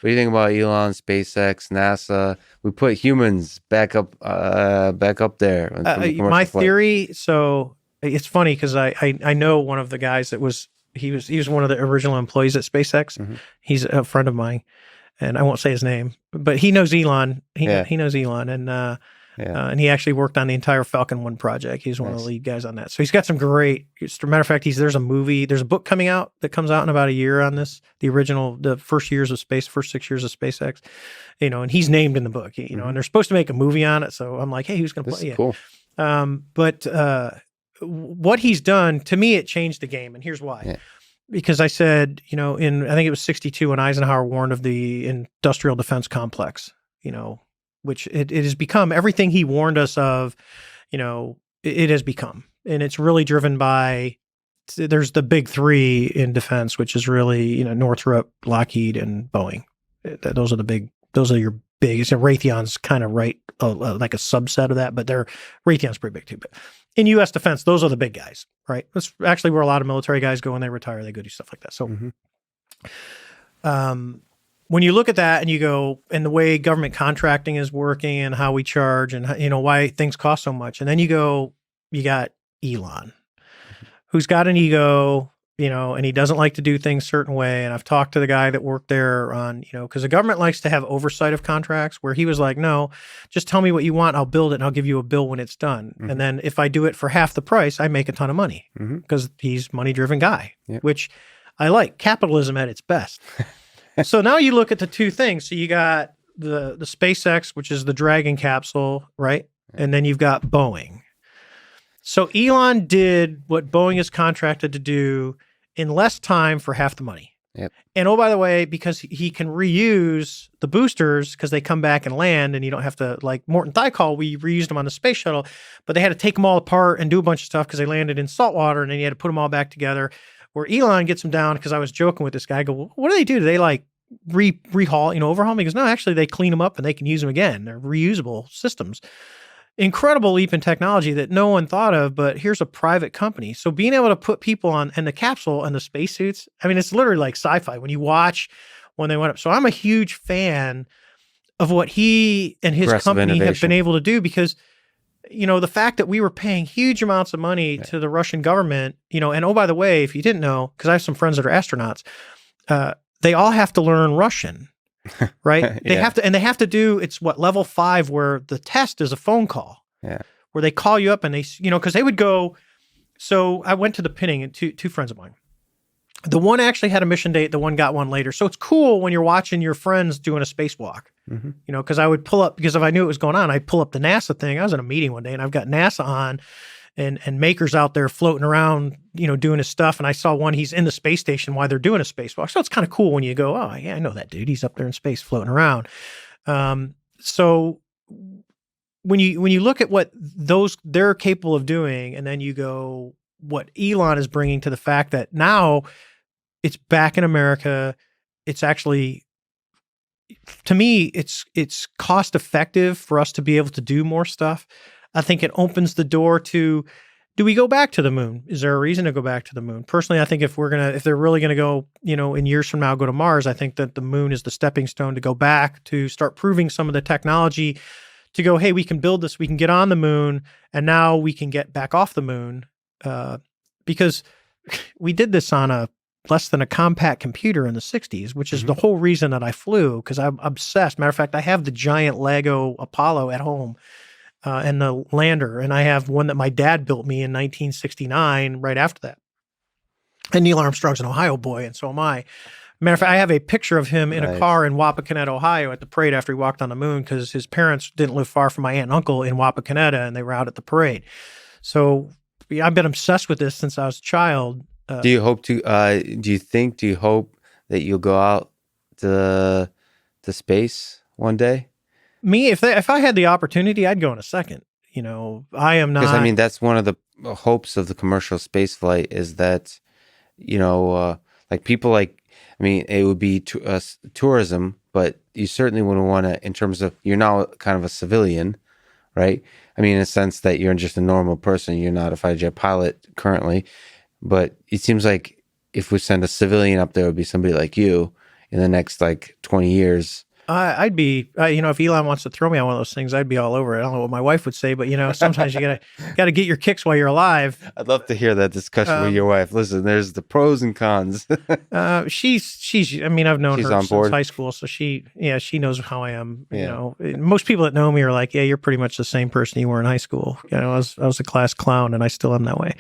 What do you think about Elon, SpaceX, NASA? We put humans back up there from the My commercial flight. theory. So it's funny because I know one of the guys that he was one of the original employees at SpaceX. Hmm. He's a friend of mine, and I won't say his name, but he knows Elon. Yeah, He knows Elon, yeah, and he actually worked on the entire Falcon 1 project. He's one of the nice. lead guys on that. So he's got some great. As a matter of fact, there's a book coming out that comes out in about a year on this. The first 6 years of SpaceX, and he's named in the book. And they're supposed to make a movie on it. So I'm like, hey, who's going to This is play? cool. But what he's done to me, it changed the game, and here's why. Yeah. Because I said, I think it was 1962 when Eisenhower warned of the industrial defense complex, which it has become everything he warned us of, it has become. And it's really driven by, there's the big three in defense, which is really, Northrop, Lockheed, and Boeing. Those are your big. So Raytheon's kind of like a subset of that, but Raytheon's pretty big too. But in U.S. defense, those are the big guys, right? That's actually where a lot of military guys go when they retire. They go do stuff like that. So, when you look at that and you go, and the way government contracting is working and how we charge and why things cost so much, and then you got Elon, who's got an ego, and he doesn't like to do things a certain way. And I've talked to the guy that worked there on, because the government likes to have oversight of contracts, where he was like, no, just tell me what you want. I'll build it and I'll give you a bill when it's done. And then if I do it for half the price, I make a ton of money because he's money-driven guy, which I like. Capitalism at its best. So now you look at the two things. So you got the SpaceX, which is the Dragon capsule, right? And then you've got Boeing. So Elon did what Boeing is contracted to do in less time for half the money. Yep. And oh, by the way, because he can reuse the boosters because they come back and land, and you don't have to, like Morton Thiokol, we reused them on the space shuttle, but they had to take them all apart and do a bunch of stuff because they landed in salt water, and then you had to put them all back together. Where Elon gets them down, because I was joking with this guy, I go, well, what do? Do they like rehaul, overhaul them? He goes, no, actually they clean them up and they can use them again. They're reusable systems. Incredible leap in technology that no one thought of, but here's a private company. So being able to put people on in the capsule and the spacesuits, I mean, it's literally like sci-fi when you watch when they went up. So I'm a huge fan of what he and his company have been able to do, because, the fact that we were paying huge amounts of money to the Russian government, and oh, by the way, if you didn't know, because I have some friends that are astronauts, they all have to learn Russian. Right. They have to do, it's level 5, where the test is a phone call. Yeah. Where they call you up and they, because they would go. So I went to the pinning, and two friends of mine. The one actually had a mission date. The one got one later. So it's cool when you're watching your friends doing a spacewalk, because I would pull up, because if I knew it was going on, I'd pull up the NASA thing. I was in a meeting one day and I've got NASA on, and Maker's out there floating around, doing his stuff. And I saw one, he's in the space station while they're doing a spacewalk. So it's kind of cool when you go, oh yeah, I know that dude. He's up there in space floating around. So when you look at what they're capable of doing, and then you go, what Elon is bringing to the fact that now it's back in America. It's actually, to me, it's cost effective for us to be able to do more stuff. I think it opens the door to, do we go back to the moon? Is there a reason to go back to the moon? Personally, I think if they're really going to go, in years from now, go to Mars, I think that the moon is the stepping stone to go back, to start proving some of the technology, to go, hey, we can build this, we can get on the moon, and now we can get back off the moon, because we did this on less than a compact computer in the 60s, which is the whole reason that I flew, because I'm obsessed. Matter of fact, I have the giant Lego Apollo at home. And the lander, and I have one that my dad built me in 1969, right after that. And Neil Armstrong's an Ohio boy, and so am I. Matter of fact, I have a picture of him in a car in Wapakoneta, Ohio, at the parade after he walked on the moon, because his parents didn't live far from my aunt and uncle in Wapakoneta, and they were out at the parade. So I've been obsessed with this since I was a child. Do you hope that you'll go out to space one day? Me, if I had the opportunity, I'd go in a second. I am not. Because I mean, that's one of the hopes of the commercial space flight, is that, like people like, I mean, it would be tourism, but you certainly wouldn't want to, in terms of, you're now kind of a civilian, right? I mean, in a sense that you're just a normal person. You're not a fighter jet pilot currently, but it seems like if we send a civilian up there, it would be somebody like you, in the next like 20 years. I'd be, if Elon wants to throw me on one of those things, I'd be all over it. I don't know what my wife would say, but sometimes you gotta get your kicks while you're alive. I'd love to hear that discussion with Um, your wife. Listen, there's the pros and cons. she's. I mean, I've known She's her on since board. high school, so she knows how I am. Yeah. Most people that know me are like, yeah, you're pretty much the same person you were in high school. I was a class clown, and I still am that way.